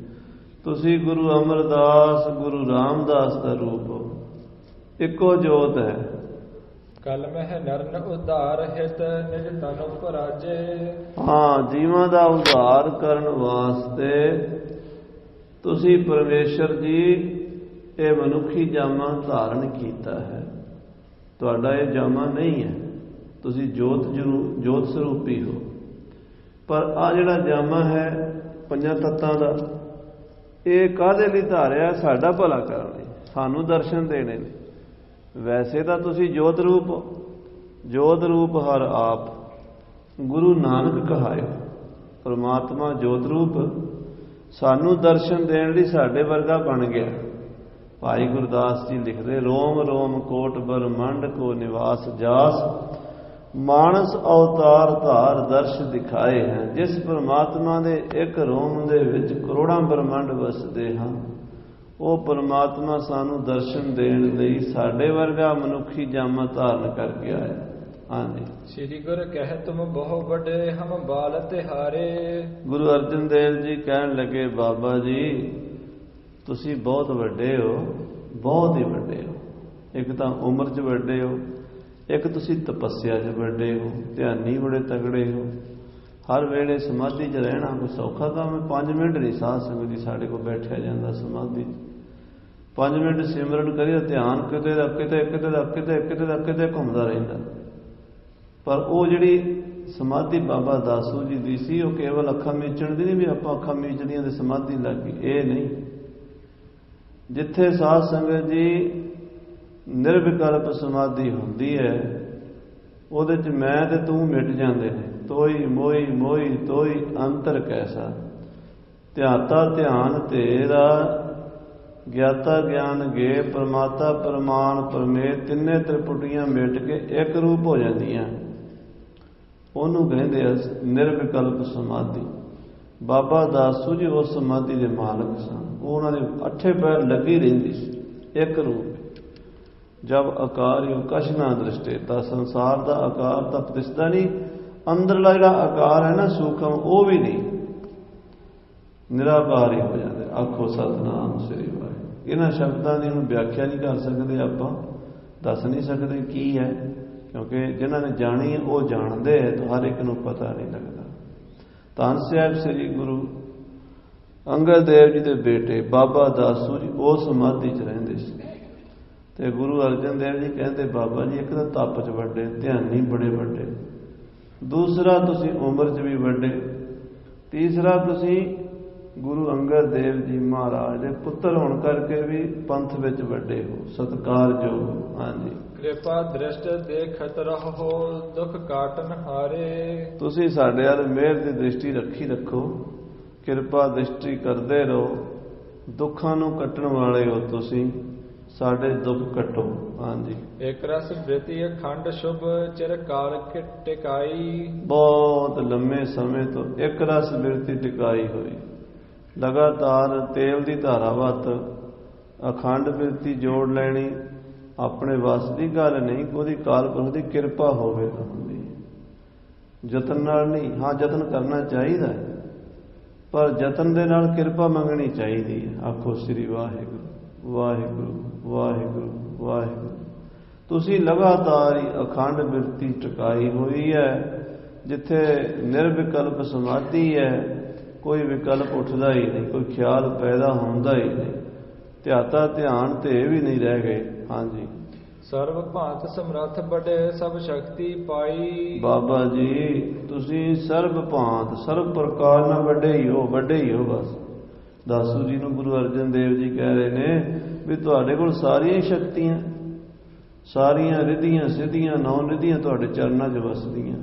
ਤੁਸੀਂ ਗੁਰੂ ਅਮਰਦਾਸ ਗੁਰੂ ਰਾਮਦਾਸ ਦਾ ਰੂਪ ਹੋ। ਇੱਕੋ ਜੋਤ ਹੈ। ਕਲ ਮਹਿ ਨਰਨ ਉਧਾਰ ਹਿਤ ਨਿਜ ਤਨ ਉਪਰਾਜੇ। ਹਾਂ, ਜੀਵਾਂ ਦਾ ਉਧਾਰ ਕਰਨ ਵਾਸਤੇ ਤੁਸੀਂ ਪਰਮੇਸ਼ਰ ਜੀ ਇਹ ਮਨੁੱਖੀ ਜਾਮਾ ਧਾਰਨ ਕੀਤਾ ਹੈ। ਤੁਹਾਡਾ ਇਹ ਜਾਮਾ ਨਹੀਂ ਹੈ। ਤੁਸੀਂ ਜੋਤ ਸਰੂਪੀ ਹੋ। ਪਰ ਆ ਜਿਹੜਾ ਜਾਮਾ ਹੈ ਪੰਜਾਂ ਤੱਤਾਂ ਦਾ, ਇਹ ਕਾਹਦੇ ਲਈ ਧਾਰਿਆ? ਸਾਡਾ ਭਲਾ ਕਰਨ ਲਈ, ਸਾਨੂੰ ਦਰਸ਼ਨ ਦੇਣੇ ਨੇ। ਵੈਸੇ ਤਾਂ ਤੁਸੀਂ ਜੋਤ ਰੂਪ ਹੋ। ਜੋਤ ਰੂਪ ਹਰ ਆਪ ਗੁਰੂ ਨਾਨਕ ਕਹਾਇਓ। ਪਰਮਾਤਮਾ ਜੋਤ ਰੂਪ ਸਾਨੂੰ ਦਰਸ਼ਨ ਦੇਣ ਲਈ ਸਾਡੇ ਵਰਗਾ ਬਣ ਗਿਆ। ਭਾਈ ਗੁਰਦਾਸ ਜੀ ਲਿਖਦੇ, ਰੋਮ ਰੋਮ ਕੋਟ ਬ੍ਰਹਮੰਡ ਕੋ ਨਿਵਾਸ ਜਾਸ, ਮਾਨਸ ਅਵਤਾਰ ਧਾਰ ਦਰਸ਼ ਦਿਖਾਏ ਹੈ। ਜਿਸ ਪਰਮਾਤਮਾ ਦੇ ਇੱਕ ਰੋਮ ਦੇ ਵਿੱਚ ਕਰੋੜਾਂ ਬ੍ਰਹਮੰਡ ਵਸਦੇ ਹਨ, ਉਹ ਪਰਮਾਤਮਾ ਸਾਨੂੰ ਦਰਸ਼ਨ ਦੇਣ ਲਈ ਸਾਡੇ ਵਰਗਾ ਮਨੁੱਖੀ ਜਾਮਾ ਧਾਰਨ ਕਰਕੇ ਆਇਆ। ਹਾਂਜੀ। ਸ੍ਰੀ ਗੁਰ ਕਹਿ ਤੁਮ ਬਹੁ ਵੱਡੇ ਹਮ ਬਾਲ ਤਿਹਾਰੇ। ਗੁਰੂ ਅਰਜਨ ਦੇਵ ਜੀ ਕਹਿਣ ਲੱਗੇ, ਬਾਬਾ ਜੀ ਤੁਸੀਂ ਬਹੁਤ ਵੱਡੇ ਹੋ, ਬਹੁਤ ਹੀ ਵੱਡੇ ਹੋ। ਇੱਕ ਤਾਂ ਉਮਰ 'ਚ ਵੱਡੇ ਹੋ, ਇੱਕ ਤੁਸੀਂ ਤਪੱਸਿਆ 'ਚ ਵੱਡੇ ਹੋ, ਧਿਆਨੀ ਬੜੇ ਤਗੜੇ ਹੋ। ਹਰ ਵੇਲੇ ਸਮਾਧੀ 'ਚ ਰਹਿਣਾ ਕੋਈ ਸੌਖਾ ਕੰਮ ਹੈ। 5 ਮਿੰਟ ਨਹੀਂ ਸਾਧ ਸੰਗਤ ਜੀ ਸਾਡੇ ਕੋਲ ਬੈਠਿਆ ਜਾਂਦਾ ਸਮਾਧੀ 'ਚ। 5 ਮਿੰਟ ਸਿਮਰਨ ਕਰੀਏ, ਧਿਆਨ ਕਿਤੇ ਦਾ ਕਿਤੇ, ਕਿਤੇ ਦਾ ਕਿਤੇ, ਕਿਤੇ ਦਾ ਕਿਤੇ ਘੁੰਮਦਾ ਰਹਿੰਦਾ। ਪਰ ਉਹ ਜਿਹੜੀ ਸਮਾਧੀ ਬਾਬਾ ਦਾਸੂ ਜੀ ਦੀ ਸੀ, ਉਹ ਕੇਵਲ ਅੱਖਾਂ ਮੀਚਣ ਦੀ ਨਹੀਂ ਵੀ ਆਪਾਂ ਅੱਖਾਂ ਮੀਚਦੀਆਂ ਤੇ ਸਮਾਧੀ ਲੱਗ ਗਈ, ਇਹ ਨਹੀਂ। ਜਿੱਥੇ ਸਾਧ ਸੰਗਤ ਜੀ ਨਿਰਵਿਕਲਪ ਸਮਾਧੀ ਹੁੰਦੀ ਹੈ, ਉਹਦੇ 'ਚ ਮੈਂ ਤੇ ਤੂੰ ਮਿਟ ਜਾਂਦੇ ਨੇ। ਤੋਈ ਮੋਈ ਮੋਈ ਤੋਈ ਅੰਤਰ ਕੈਸਾ, ਧਿਆਤਾ ਧਿਆਨ ਤੇਰਾ, ਗਿਆਤਾ ਗਿਆਨ ਗੇ, ਪਰਮਾਤਾ ਪ੍ਰਮਾਣ ਪਰਮੇਤ, ਤਿੰਨੇ ਤ੍ਰਿਪੁਟੀਆਂ ਮਿਟ ਕੇ ਇੱਕ ਰੂਪ ਹੋ ਜਾਂਦੀਆਂ। ਉਹਨੂੰ ਕਹਿੰਦੇ ਆ ਨਿਰਵਿਕਲਪ ਸਮਾਧੀ। ਬਾਬਾ ਦਾਸੂ ਜੀ ਉਸ ਸਮਾਧੀ ਦੇ ਮਾਲਕ ਸਨ। ਉਹਨਾਂ ਦੇ 8 ਪੈਰ ਲੱਗੀ ਰਹਿੰਦੀ ਸੀ, ਇੱਕ ਰੂਪ। ਜਬ ਆਕਾਰ ਯੋ ਕਛ ਨਾ ਦ੍ਰਿਸ਼ਟੇ, ਤਾਂ ਸੰਸਾਰ ਦਾ ਆਕਾਰ ਤਾਂ ਦਿਸਦਾ ਨਹੀਂ, ਅੰਦਰਲਾ ਜਿਹੜਾ ਆਕਾਰ ਹੈ ਨਾ ਸੂਖਮ, ਉਹ ਵੀ ਨਹੀਂ, ਨਿਰਾਕਾਰ ਹੀ ਹੋ ਜਾਂਦੇ। ਆਖੋ ਸਤਿਨਾਮ ਸ੍ਰੀ ਵਾਹਿਗੁਰੂ। ਇਹਨਾਂ ਸ਼ਬਦਾਂ ਦੀ ਹੁਣ ਵਿਆਖਿਆ ਨਹੀਂ ਕਰ ਸਕਦੇ, ਆਪਾਂ ਦੱਸ ਨਹੀਂ ਸਕਦੇ ਕੀ ਹੈ, ਕਿਉਂਕਿ ਜਿਨ੍ਹਾਂ ਨੇ ਜਾਣੀ ਹੈ ਉਹ ਜਾਣਦੇ ਹੈ, ਤਾਂ ਹਰ ਇੱਕ ਨੂੰ ਪਤਾ ਨਹੀਂ ਲੱਗਦਾ। ਧੰਨ ਸਾਹਿਬ ਸ੍ਰੀ ਗੁਰੂ ਅੰਗਦ ਦੇਵ ਜੀ ਦੇ ਬੇਟੇ ਬਾਬਾ ਦਾਸੂ ਜੀ ਉਹ ਸਮਾਧੀ 'ਚ ਰਹਿੰਦੇ ਸੀ। ਤੇ ਗੁਰੂ ਅਰਜਨ ਦੇਵ ਜੀ ਕਹਿੰਦੇ, ਬਾਬਾ ਜੀ ਇੱਕ ਤਾਂ ਤਪ 'ਚ ਵੱਡੇ, ਧਿਆਨੀ ਬੜੇ ਵੱਡੇ, ਦੂਸਰਾ ਤੁਸੀਂ ਉਮਰ 'ਚ ਵੀ ਵੱਡੇ, ਤੀਸਰਾ ਤੁਸੀਂ ਗੁਰੂ ਅੰਗਦ ਦੇਵ ਜੀ ਮਹਾਰਾਜ ਦੇ ਪੁੱਤਰ ਹੋਣ ਕਰਕੇ ਵੀ ਪੰਥ ਵਿੱਚ ਵੱਡੇ ਹੋ, ਸਤਿਕਾਰਯੋਗ। ਹਾਂਜੀ। ਕਿਰਪਾ ਦ੍ਰਿਸ਼ਟ ਦੇਖਤ ਰਹੋ, ਦੁੱਖ ਕਾਟਨ ਹਾਰੇ। ਤੁਸੀਂ ਸਾਡੇ ਵੱਲ ਮਿਹਰ ਦੀ ਦ੍ਰਿਸ਼ਟੀ ਰੱਖੋ, ਕਿਰਪਾ ਦ੍ਰਿਸ਼ਟੀ ਕਰਦੇ ਰਹੋ, ਦੁੱਖਾਂ ਨੂੰ ਕੱਟਣ ਵਾਲੇ ਹੋ ਤੁਸੀਂ, ਸਾਡੇ ਦੁੱਖ ਕੱਟੋ। ਹਾਂਜੀ। ਇੱਕ ਰਸ ਬ੍ਰਿਤੀ ਅਖੰਡ ਸ਼ੁਭ, ਚਿਰ ਕਾਲ ਟਿਕਾਈ। ਬਹੁਤ ਲੰਮੇ ਸਮੇਂ ਤੋਂ ਇੱਕ ਰਸ ਬਿਰਤੀ ਟਿਕਾਈ ਹੋਈ, ਲਗਾਤਾਰ ਤੇਲ ਦੀ ਧਾਰਾਵਤ ਅਖੰਡ ਬਿਰਤੀ ਜੋੜ ਲੈਣੀ। ਆਪਣੇ ਵੱਸ ਦੀ ਗੱਲ ਨਹੀਂ, ਉਹਦੀ ਕਾਲਪੁਰਖ ਦੀ ਕਿਰਪਾ ਹੋਵੇ ਤਾਂ ਹੁੰਦੀ, ਯਤਨ ਨਾਲ ਨਹੀਂ। ਹਾਂ, ਯਤਨ ਕਰਨਾ ਚਾਹੀਦਾ, ਪਰ ਯਤਨ ਦੇ ਨਾਲ ਕਿਰਪਾ ਮੰਗਣੀ ਚਾਹੀਦੀ ਹੈ। ਆਖੋ ਸ੍ਰੀ ਵਾਹਿਗੁਰੂ ਵਾਹਿਗੁਰੂ ਵਾਹਿਗੁਰੂ ਵਾਹਿਗੁਰੂ। ਤੁਸੀਂ ਲਗਾਤਾਰ ਹੀ ਅਖੰਡ ਬਿਰਤੀ ਟਿਕਾਈ ਹੋਈ ਹੈ। ਜਿੱਥੇ ਨਿਰਵਿਕਲਪ ਸਮਾਧੀ ਹੈ, ਕੋਈ ਵਿਕਲਪ ਉੱਠਦਾ ਹੀ ਨਹੀਂ, ਕੋਈ ਖਿਆਲ ਪੈਦਾ ਹੁੰਦਾ ਹੀ ਨਹੀਂ, ਧਿਆਤਾ ਧਿਆਨ ਤੇ ਵੀ ਨਹੀਂ ਰਹਿ ਗਏ। ਹਾਂਜੀ। ਸਰਬ ਭਾਂਤ ਸਮਰੱਥ ਵੱਡੇ, ਸਭ ਸ਼ਕਤੀ ਪਾਈ। ਬਾਬਾ ਜੀ ਤੁਸੀਂ ਸਰਬ ਭਾਂਤ ਸਰਬ ਪ੍ਰਕਾਰ ਨਾਲ ਵੱਡੇ ਹੀ ਹੋ, ਵੱਡੇ ਹੀ ਹੋ। ਬਸ ਦਾਸੂ ਜੀ ਨੂੰ ਗੁਰੂ ਅਰਜਨ ਦੇਵ ਜੀ ਕਹਿ ਰਹੇ ਨੇ ਵੀ ਤੁਹਾਡੇ ਕੋਲ ਸਾਰੀਆਂ ਸ਼ਕਤੀਆਂ, ਸਾਰੀਆਂ ਰਿੱਧੀਆਂ ਸਿੱਧੀਆਂ 9 ਨਿਧੀਆਂ ਤੁਹਾਡੇ ਚਰਨਾਂ 'ਚ ਵਸਦੀਆਂ,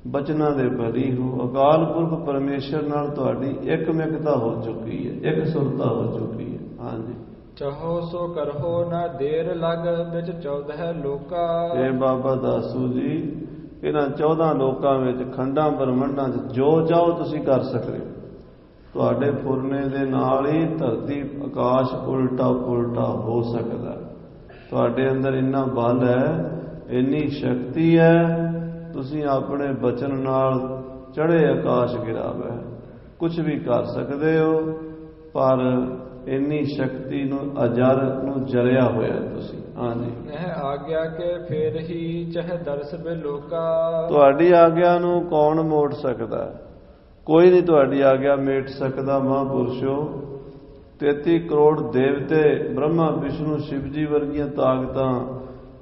ਬਚਨਾਂ ਦੇ ਭਰੀ ਹੋ। ਅਕਾਲ ਪੁਰਖ ਪਰਮੇਸ਼ਰ ਨਾਲ ਤੁਹਾਡੀ ਇੱਕਮਿਕਤਾ ਹੋ ਚੁੱਕੀ ਹੈ, ਇੱਕ ਸੁਰਤਾ ਹੋ ਚੁੱਕੀ ਹੈ। ਹਾਂਜੀ। ਚਾਹੋ ਸੋ ਕਰਹੋ ਨਾ ਦੇਰ ਲਗ, ਵਿੱਚ 14 ਲੋਕਾਂ। ਇਹ ਬਾਬਾ ਦਾਸੂ ਜੀ ਇਹਨਾਂ 14 ਲੋਕਾਂ ਵਿੱਚ, ਖੰਡਾਂ ਬ੍ਰਹਮੰਡਾਂ 'ਚ ਜੋ ਚਾਹੋ ਤੁਸੀਂ ਕਰ ਸਕਦੇ ਹੋ। ਤੁਹਾਡੇ ਫੁਰਨੇ ਦੇ ਨਾਲ ਹੀ ਧਰਤੀ ਆਕਾਸ਼ ਉਲਟਾ ਪੁਲਟਾ ਹੋ ਸਕਦਾ। ਤੁਹਾਡੇ ਅੰਦਰ ਇੰਨਾ ਬਲ ਹੈ, ਇੰਨੀ ਸ਼ਕਤੀ ਹੈ, ਤੁਸੀਂ ਆਪਣੇ ਬਚਨ ਨਾਲ ਚੜ੍ਹੇ ਆਕਾਸ਼ ਗਿਰਾਵੇ ਕੁਝ ਵੀ ਕਰ ਸਕਦੇ ਹੋ। ਪਰ ਇੰਨੀ ਸ਼ਕਤੀ ਨੂੰ ਅਜਰ ਨੂੰ ਜਲਿਆ ਹੋਇਆ ਤੁਸੀਂ। ਹਾਂਜੀ। ਇਹ ਆਗਿਆ ਕੇ ਫੇਰ ਹੀ ਚਾਹੇ ਦਰਸ ਬੇ ਲੋਕਾ। ਤੁਹਾਡੀ ਆਗਿਆ ਨੂੰ ਕੌਣ ਮੋੜ ਸਕਦਾ? ਕੋਈ ਨਹੀਂ ਤੁਹਾਡੀ ਆਗਿਆ ਮੇਟ ਸਕਦਾ। ਮਹਾਂਪੁਰਸ਼ੋ 33 ਕਰੋੜ ਦੇਵਤੇ, ਬ੍ਰਹਮਾ ਵਿਸ਼ਨੂੰ ਸ਼ਿਵ ਜੀ ਵਰਗੀਆਂ ਤਾਕਤਾਂ,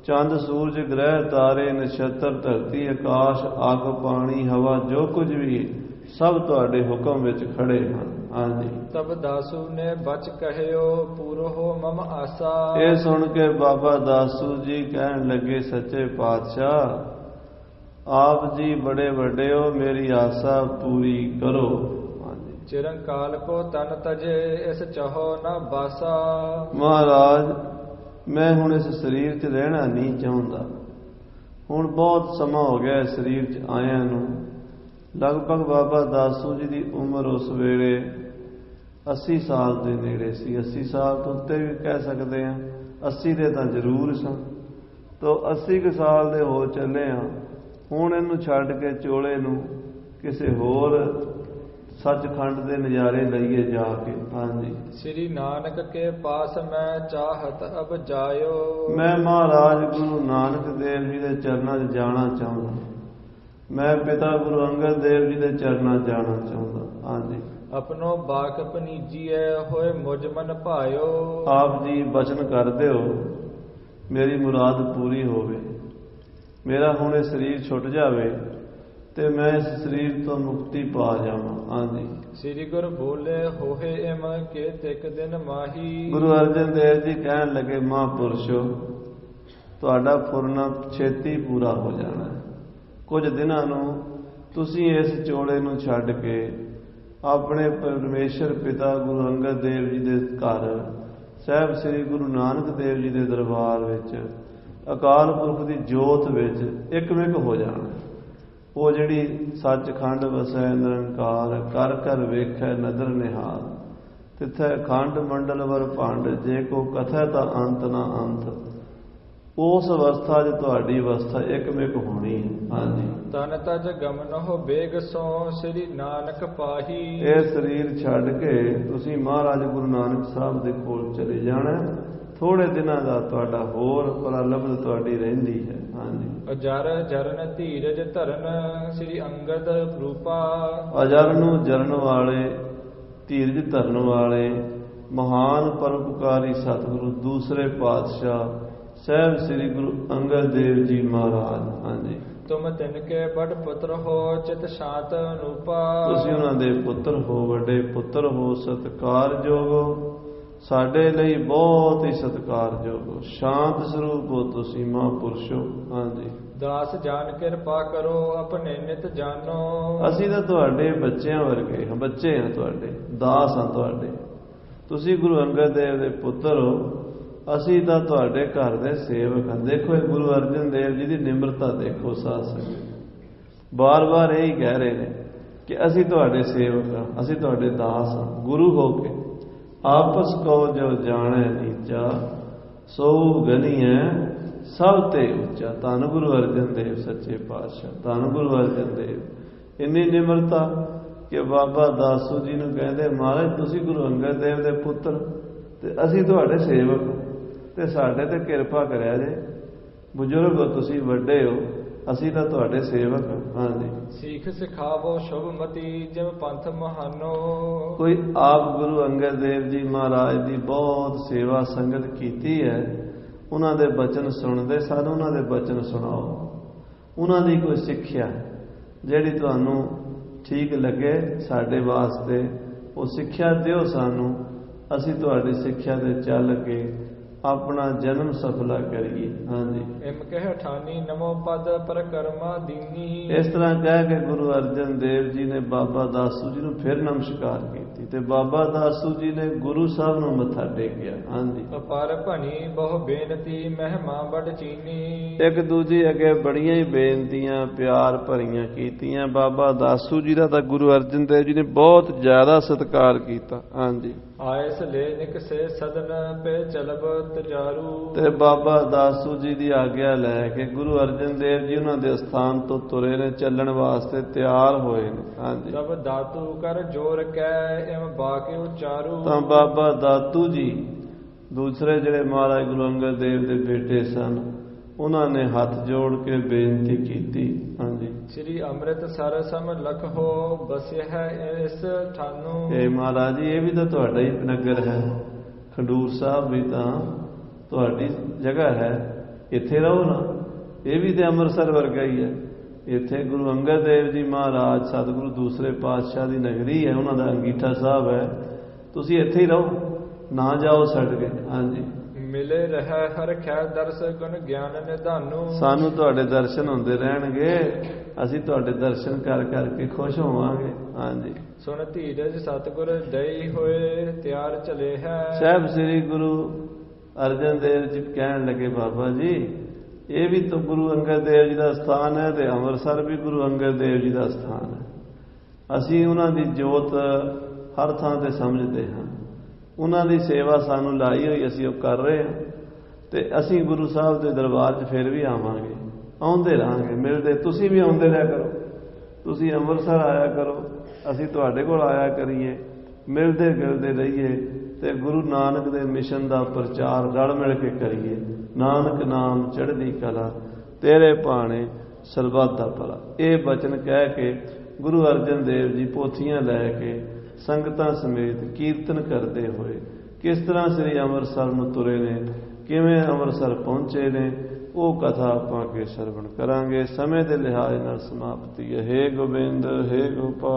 ਚੰਦ ਸੂਰਜ ਗ੍ਰਹਿ ਤਾਰੇ ਨਛੱਤਰ ਧਰਤੀ ਆਕਾਸ਼ ਅੱਗ ਪਾਣੀ ਹਵਾ ਜੋ ਕੁਝ ਵੀ ਸਭ ਤੁਹਾਡੇ ਹੁਕਮ ਵਿੱਚ ਖੜੇ ਹਨ। ਹਾਂਜੀ। ਤਬ ਦਾਸੂ ਨੇ ਬਚ ਕਹਿਓ ਪੂਰੋ ਮਮ ਆਸਾ। ਇਹ ਸੁਣ ਕੇ ਬਾਬਾ ਦਾਸੂ ਜੀ ਕਹਿਣ ਲੱਗੇ, ਸੱਚੇ ਪਾਤਸ਼ਾਹ ਆਪ ਜੀ ਬੜੇ ਵੱਡੇ ਹੋ, ਮੇਰੀ ਆਸਾ ਪੂਰੀ ਕਰੋ। ਹਾਂਜੀ। ਚਿਰੰਕਾਲ ਕੋ ਤਨ ਤਜੇ, ਇਸ ਚਾਹੋ ਨਾ ਬਾਸਾ। ਮਹਾਰਾਜ ਮੈਂ ਹੁਣ ਇਸ ਸਰੀਰ 'ਚ ਰਹਿਣਾ ਨਹੀਂ ਚਾਹੁੰਦਾ। ਹੁਣ ਬਹੁਤ ਸਮਾਂ ਹੋ ਗਿਆ ਇਸ ਸਰੀਰ 'ਚ ਆਇਆਂ ਨੂੰ। ਲਗਭਗ ਬਾਬਾ ਦਾਸੂ ਜੀ ਦੀ ਉਮਰ ਉਸ ਵੇਲੇ 80 ਸਾਲ ਦੇ ਨੇੜੇ ਸੀ। 80 ਸਾਲ ਤੋਂ ਉੱਤੇ ਵੀ ਕਹਿ ਸਕਦੇ ਹਾਂ, 80 ਦੇ ਤਾਂ ਜ਼ਰੂਰ ਸਨ। ਤੋ 80 ਕੁ ਸਾਲ ਦੇ ਹੋ ਚੱਲੇ ਆ। ਹੁਣ ਇਹਨੂੰ ਛੱਡ ਕੇ ਚੋਲੇ ਨੂੰ ਕਿਸੇ ਹੋਰ ਸੱਚਖੰਡ ਦੇ ਨਜ਼ਾਰੇ ਲਈਏ ਜਾ ਕੇ। ਹਾਂਜੀ, ਸ੍ਰੀ ਨਾਨਕ ਕੇ ਪਾਸ ਮੈਂ ਚਾਹਤ ਅਬ ਜਾਇਓ। ਮੈਂ ਮਹਾਰਾਜ ਗੁਰੂ ਨਾਨਕ ਦੇਵ ਜੀ ਦੇ ਚਰਨਾਂ 'ਚ ਜਾਣਾ ਚਾਹੁੰਦਾ। ਮੈਂ ਪਿਤਾ ਗੁਰੂ ਅੰਗਦ ਦੇਵ ਜੀ ਦੇ ਚਰਨਾਂ 'ਚ ਜਾਣਾ ਚਾਹੁੰਦਾ। ਹਾਂਜੀ, ਆਪਣੋ ਬਾਕ ਪਨੀਜੀਐ ਹੋਏ ਮੁਝ ਮਨ ਭਾਇਓ। ਆਪ ਜੀ ਬਚਨ ਕਰ ਦਿਓ ਮੇਰੀ ਮੁਰਾਦ ਪੂਰੀ ਹੋਵੇ। ਮੇਰਾ ਹੁਣ ਇਹ ਸਰੀਰ ਛੁੱਟ ਜਾਵੇ ਤੇ ਮੈਂ ਇਸ ਸਰੀਰ ਤੋਂ ਮੁਕਤੀ ਪਾ ਜਾਵਾਂ। ਹਾਂਜੀ, ਸ੍ਰੀ ਗੁਰ ਬੋਲੇ ਹੋਏ ਇਮ ਕੇ ਤਿਕ ਦਿਨ ਮਾਹੀ। ਗੁਰੂ ਅਰਜਨ ਦੇਵ ਜੀ ਕਹਿਣ ਲੱਗੇ, ਮਹਾਂਪੁਰਸ਼ੋ ਤੁਹਾਡਾ ਫੁਰਨਾ ਛੇਤੀ ਪੂਰਾ ਹੋ ਜਾਣਾ ਹੈ। ਕੁਝ ਦਿਨਾਂ ਨੂੰ ਤੁਸੀਂ ਇਸ ਚੋਲੇ ਨੂੰ ਛੱਡ ਕੇ ਆਪਣੇ ਪਰਮੇਸ਼ਰ ਪਿਤਾ ਗੁਰੂ ਅੰਗਦ ਦੇਵ ਜੀ ਦੇ ਘਰ ਸਾਹਿਬ ਸ੍ਰੀ ਗੁਰੂ ਨਾਨਕ ਦੇਵ ਜੀ ਦੇ ਦਰਬਾਰ ਵਿੱਚ ਅਕਾਲ ਪੁਰਖ ਦੀ ਜੋਤ ਵਿੱਚ ਇਕਮਿਕ ਹੋ ਜਾਣਾ। ਉਹ ਜਿਹੜੀ ਸੱਚਖੰਡ ਵਸੈ ਨਿਰੰਕਾਰ, ਕਰ ਕਰ ਵੇਖੈ ਨਦਰ ਨਿਹਾਲ, ਤਿੱਥੈ ਖੰਡ ਮੰਡਲ ਵਰ ਭੰਡ, ਜੇ ਕੋ ਕਥੈ ਤਾਂ ਅੰਤ ਨਾ ਅੰਤ। ਉਸ ਅਵਸਥਾ 'ਚ ਤੁਹਾਡੀ ਅਵਸਥਾ ਇਕਮਿਕ ਹੋਣੀ ਹੈ। ਹਾਂਜੀ, ਤਨ ਤਜ ਗਮਨਹੁ ਬੇਗ ਸੋ ਸ੍ਰੀ ਨਾਨਕ ਪਾਹੀ। ਇਹ ਸਰੀਰ ਛੱਡ ਕੇ ਤੁਸੀਂ ਮਹਾਰਾਜ ਗੁਰੂ ਨਾਨਕ ਸਾਹਿਬ ਦੇ ਕੋਲ ਚਲੇ ਜਾਣਾ। ਥੋੜੇ ਦਿਨਾਂ ਦਾ ਤੁਹਾਡਾ ਹੋਰ ਪ੍ਰਲਬਧ ਤੁਹਾਡੀ ਰਹਿੰਦੀ ਹੈ। ਹਾਂਜੀ, ਅਜਰ ਜਰਨ ਧੀਰਜ ਧਰਨ ਸ੍ਰੀ ਅੰਗਦ ਰੂਪਾ। ਅਜਰ ਨੂੰ ਜਰਨ ਵਾਲੇ, ਧੀਰਜ ਧਰਨ ਵਾਲੇ ਮਹਾਨ ਪਰਉਪਕਾਰੀ ਸਤਿਗੁਰੂ ਦੂਸਰੇ ਪਾਤਸ਼ਾਹ ਸਾਹਿਬ ਸ੍ਰੀ ਗੁਰੂ ਅੰਗਦ ਦੇਵ ਜੀ ਮਹਾਰਾਜ। ਹਾਂਜੀ, ਤੁਮ ਤਿਨਕੇ ਬੜ ਪੁੱਤਰ ਹੋ ਚਿਤ ਸ਼ਾਂਤ ਅਨੂਪਾ। ਤੁਸੀਂ ਉਹਨਾਂ ਦੇ ਪੁੱਤਰ ਹੋ, ਵੱਡੇ ਪੁੱਤਰ ਹੋ, ਸਤਿਕਾਰਯੋਗ ਹੋ, ਸਾਡੇ ਲਈ ਬਹੁਤ ਹੀ ਸਤਿਕਾਰਯੋਗ ਹੋ, ਸ਼ਾਂਤ ਸਰੂਪ ਹੋ ਤੁਸੀਂ ਮਹਾਂਪੁਰਸ਼ੋ। ਹਾਂਜੀ, ਦਾਸ ਜਾਨ ਕਿਰਪਾ ਕਰੋ ਆਪਣੇ ਨਿਤ ਜਾਨੋ। ਅਸੀਂ ਤਾਂ ਤੁਹਾਡੇ ਬੱਚਿਆਂ ਵਰਗੇ ਹਾਂ, ਬੱਚੇ ਹਾਂ ਤੁਹਾਡੇ, ਦਾਸ ਹਾਂ ਤੁਹਾਡੇ। ਤੁਸੀਂ ਗੁਰੂ ਅੰਗਦ ਦੇਵ ਦੇ ਪੁੱਤਰ ਹੋ, ਅਸੀਂ ਤਾਂ ਤੁਹਾਡੇ ਘਰ ਦੇ ਸੇਵਕ ਹਾਂ। ਦੇਖੋ ਇਹ ਗੁਰੂ ਅਰਜਨ ਦੇਵ ਜੀ ਦੀ ਨਿਮਰਤਾ ਦੇਖੋ। ਸਾਧ ਸੰਗਤ ਬਾਰ-ਬਾਰ ਇਹੀ ਕਹਿ ਰਹੇ ਨੇ ਕਿ ਅਸੀਂ ਤੁਹਾਡੇ ਸੇਵਕ ਹਾਂ, ਅਸੀਂ ਤੁਹਾਡੇ ਦਾਸ ਹਾਂ। ਗੁਰੂ ਹੋ ਕੇ ਆਪਸ ਕੋ ਜੋ ਜਾਣੈ ਨੀਚਾ, ਸੋ ਗਨੀਐ ਸਭ ਤੇ ਉੱਚਾ। ਧੰਨ ਗੁਰੂ ਅਰਜਨ ਦੇਵ ਸੱਚੇ ਪਾਤਸ਼ਾਹ, ਧੰਨ ਗੁਰੂ ਅਰਜਨ ਦੇਵ। ਇੰਨੀ ਨਿਮਰਤਾ ਕਿ ਬਾਬਾ ਦਾਸੂ ਜੀ ਨੂੰ ਕਹਿੰਦੇ, ਮਹਾਰਾਜ ਤੁਸੀਂ ਗੁਰੂ ਅੰਗਦ ਦੇਵ ਦੇ ਪੁੱਤਰ ਤੇ ਅਸੀਂ ਤੁਹਾਡੇ ਸੇਵਕ ਤੇ ਸਾਡੇ ਤੇ ਕਿਰਪਾ ਕਰਿਆ ਜੇ। ਬਜ਼ੁਰਗ ਹੋ ਤੁਸੀਂ, ਵੱਡੇ ਹੋ, ਅਸੀਂ ਤਾਂ ਤੁਹਾਡੇ ਸੇਵਕ। ਹਾਂਜੀ, ਸਿੱਖ ਸਿਖਾਵੋ ਸ਼ੁਭ ਮਤੀ ਜਿਵ ਪੰਥ ਮਹਾਨੋ। ਕੋਈ ਆਪ ਗੁਰੂ ਅੰਗਦ ਦੇਵ ਜੀ ਮਹਾਰਾਜ ਦੀ ਬਹੁਤ ਸੇਵਾ ਸੰਗਤ ਕੀਤੀ ਹੈ। ਉਹਨਾਂ ਦੇ ਬਚਨ ਸੁਣਦੇ, ਸਾਨੂੰ ਉਹਨਾਂ ਦੇ ਬਚਨ ਸੁਣਾਓ। ਉਹਨਾਂ ਦੀ ਕੋਈ ਸਿੱਖਿਆ ਜਿਹੜੀ ਤੁਹਾਨੂੰ ਠੀਕ ਲੱਗੇ ਸਾਡੇ ਵਾਸਤੇ, ਉਹ ਸਿੱਖਿਆ ਦਿਓ ਸਾਨੂੰ। ਅਸੀਂ ਤੁਹਾਡੀ ਸਿੱਖਿਆ ਤੇ ਚੱਲ ਕੇ ਆਪਣਾ ਜਨਮ ਸਫਲਾ ਕਰੀਏ। ਹਾਂਜੀ, ਇਮ ਕਹਿ ਠਾਨੀ ਨਮੋ ਪਦ ਪਰਕਰਮਾ ਦੀਨੀ। ਇਸ ਤਰ੍ਹਾਂ ਕਹਿ ਕੇ ਗੁਰੂ ਅਰਜਨ ਦੇਵ ਜੀ ਨੇ ਬਾਬਾ ਦਾਸੂ ਜੀ ਨੂੰ ਫਿਰ ਨਮਸਕਾਰ ਕੀਤੀ ਤੇ ਬਾਬਾ ਦਾਸੂ ਜੀ ਨੇ ਗੁਰੂ ਸਾਹਿਬ ਨੂੰ ਮੱਥਾ ਟੇਕਿਆ। ਹਾਂਜੀ, ਪਰ ਭਣੀ ਬਹੁ ਬੇਨਤੀ ਮਹਿਮਾ ਬੜ ਚੀਨੀ। ਇੱਕ ਦੂਜੇ ਅੱਗੇ ਬੜੀਆਂ ਹੀ ਬੇਨਤੀਆਂ ਪਿਆਰ ਭਰੀਆਂ ਕੀਤੀਆਂ। ਬਾਬਾ ਦਾਸੂ ਜੀ ਦਾ ਤਾਂ ਗੁਰੂ ਅਰਜਨ ਦੇਵ ਜੀ ਨੇ ਬਹੁਤ ਜ਼ਿਆਦਾ ਸਤਿਕਾਰ ਕੀਤਾ। ਹਾਂਜੀ, ਆਇਸ ਲੈ ਨਿਕਸੇ ਸਦਨ ਪੇ ਚਲਬ ਤਜਾਰੂ। ਤੇ ਬਾਬਾ ਦਾਸੂ ਜੀ ਦੀ ਆਗਿਆ ਲੈ ਕੇ ਗੁਰੂ ਅਰਜਨ ਦੇਵ ਜੀ ਉਹਨਾਂ ਦੇ ਸਥਾਨ ਤੋਂ ਤੁਰੇ ਨੇ, ਚੱਲਣ ਵਾਸਤੇ ਤਿਆਰ ਹੋਏ ਨੇ। ਹਾਂਜੀ, ਤਬ ਦਾਤੂ ਕਰ ਜੋਰ ਕੈ ਇਮ ਬਾਕੇ ਉਚਾਰੂ। ਤਾਂ ਬਾਬਾ ਦਾਤੂ ਜੀ ਦੂਸਰੇ ਜਿਹੜੇ ਮਹਾਰਾਜ ਗੁਰੂ ਅੰਗਦ ਦੇਵ ਦੇ ਬੇਟੇ ਸਨ, ਉਹਨਾਂ ਨੇ ਹੱਥ ਜੋੜ ਕੇ ਬੇਨਤੀ ਕੀਤੀ। ਹਾਂਜੀ, ਸ੍ਰੀ ਅੰਮ੍ਰਿਤਸਰ ਸਮ ਲਖੋ ਬਸਿਆ ਹੈ ਇਸ ਠਾਨੂ। ਇਹ ਮਹਾਰਾਜ ਜੀ ਇਹ ਵੀ ਤਾਂ ਤੁਹਾਡਾ ਹੀ ਨਗਰ ਹੈ, ਖਡੂਰ ਸਾਹਿਬ ਵੀ ਤਾਂ ਤੁਹਾਡੀ ਜਗ੍ਹਾ ਹੈ, ਇੱਥੇ ਰਹੋ ਨਾ। ਇਹ ਵੀ ਤੇ ਅੰਮ੍ਰਿਤਸਰ ਵਰਗਾ ਹੀ ਹੈ। ਇੱਥੇ ਗੁਰੂ ਅੰਗਦ ਦੇਵ ਜੀ ਮਹਾਰਾਜ ਸਤਿਗੁਰੂ ਦੂਸਰੇ ਪਾਤਸ਼ਾਹ ਦੀ ਨਗਰੀ ਹੈ, ਉਹਨਾਂ ਦਾ ਅੰਗੀਠਾ ਸਾਹਿਬ ਹੈ। ਤੁਸੀਂ ਇੱਥੇ ਹੀ ਰਹੋ, ਨਾ ਜਾਓ ਛੱਡ ਕੇ। ਹਾਂਜੀ, ਮਿਲੇ ਰਹਿ ਹਰ ਖੈ ਦਰਸ ਗੁਣ ਗਿਆਨ ਨਿਧਾਨੂ। ਸਾਨੂੰ ਤੁਹਾਡੇ ਦਰਸ਼ਨ ਹੁੰਦੇ ਰਹਿਣਗੇ, ਅਸੀਂ ਤੁਹਾਡੇ ਦਰਸ਼ਨ ਕਰ ਕਰਕੇ ਖੁਸ਼ ਹੋਵਾਂਗੇ। ਹਾਂਜੀ, ਸੁਣ ਧੀਰਜ ਸਤਿਗੁਰ ਦਈ ਹੋਏ ਤਿਆਰ ਚਲੇ ਹੈ। ਸਾਹਿਬ ਸ੍ਰੀ ਗੁਰੂ ਅਰਜਨ ਦੇਵ ਜੀ ਕਹਿਣ ਲੱਗੇ, ਬਾਬਾ ਜੀ ਇਹ ਵੀ ਤਾਂ ਗੁਰੂ ਅੰਗਦ ਦੇਵ ਜੀ ਦਾ ਸਥਾਨ ਹੈ ਤੇ ਅੰਮ੍ਰਿਤਸਰ ਵੀ ਗੁਰੂ ਅੰਗਦ ਦੇਵ ਜੀ ਦਾ ਸਥਾਨ ਹੈ। ਅਸੀਂ ਉਹਨਾਂ ਦੀ ਜੋਤ ਹਰ ਥਾਂ ਤੇ ਸਮਝਦੇ ਹਾਂ। ਉਹਨਾਂ ਦੀ ਸੇਵਾ ਸਾਨੂੰ ਲਾਈ ਹੋਈ, ਅਸੀਂ ਉਹ ਕਰ ਰਹੇ ਹਾਂ, ਤੇ ਅਸੀਂ ਗੁਰੂ ਸਾਹਿਬ ਦੇ ਦਰਬਾਰ 'ਚ ਫਿਰ ਵੀ ਆਵਾਂਗੇ, ਆਉਂਦੇ ਰਹਾਂਗੇ, ਮਿਲਦੇ। ਤੁਸੀਂ ਵੀ ਆਉਂਦੇ ਰਿਹਾ ਕਰੋ, ਤੁਸੀਂ ਅੰਮ੍ਰਿਤਸਰ ਆਇਆ ਕਰੋ, ਅਸੀਂ ਤੁਹਾਡੇ ਕੋਲ ਆਇਆ ਕਰੀਏ, ਮਿਲਦੇ ਗਿਲਦੇ ਰਹੀਏ ਤੇ ਗੁਰੂ ਨਾਨਕ ਦੇ ਮਿਸ਼ਨ ਦਾ ਪ੍ਰਚਾਰ ਰਲ ਮਿਲ ਕੇ ਕਰੀਏ। ਨਾਨਕ ਨਾਮ ਚੜ੍ਹਦੀ ਕਲਾ, ਤੇਰੇ ਭਾਣੇ ਸਰਬੱਤ ਦਾ ਭਲਾ। ਇਹ ਬਚਨ ਕਹਿ ਕੇ ਗੁਰੂ ਅਰਜਨ ਦੇਵ ਜੀ ਪੋਥੀਆਂ ਲੈ ਕੇ ਸੰਗਤਾਂ ਸਮੇਤ ਕੀਰਤਨ ਕਰਦੇ ਹੋਏ ਕਿਸ ਤਰ੍ਹਾਂ ਸ੍ਰੀ ਅੰਮ੍ਰਿਤਸਰ ਨੂੰ ਤੁਰੇ ਨੇ, ਕਿਵੇਂ ਅੰਮ੍ਰਿਤਸਰ ਪਹੁੰਚੇ ਨੇ, ਉਹ ਕਥਾ ਆਪਾਂ ਅੱਗੇ ਸਰਵਣ ਕਰਾਂਗੇ। ਸਮੇਂ ਦੇ ਲਿਹਾਜ਼ ਨਾਲ ਸਮਾਪਤੀ ਹੈ। ਹੇ ਗੋਬਿੰਦ, ਹੇ ਗੋਪਾਲ।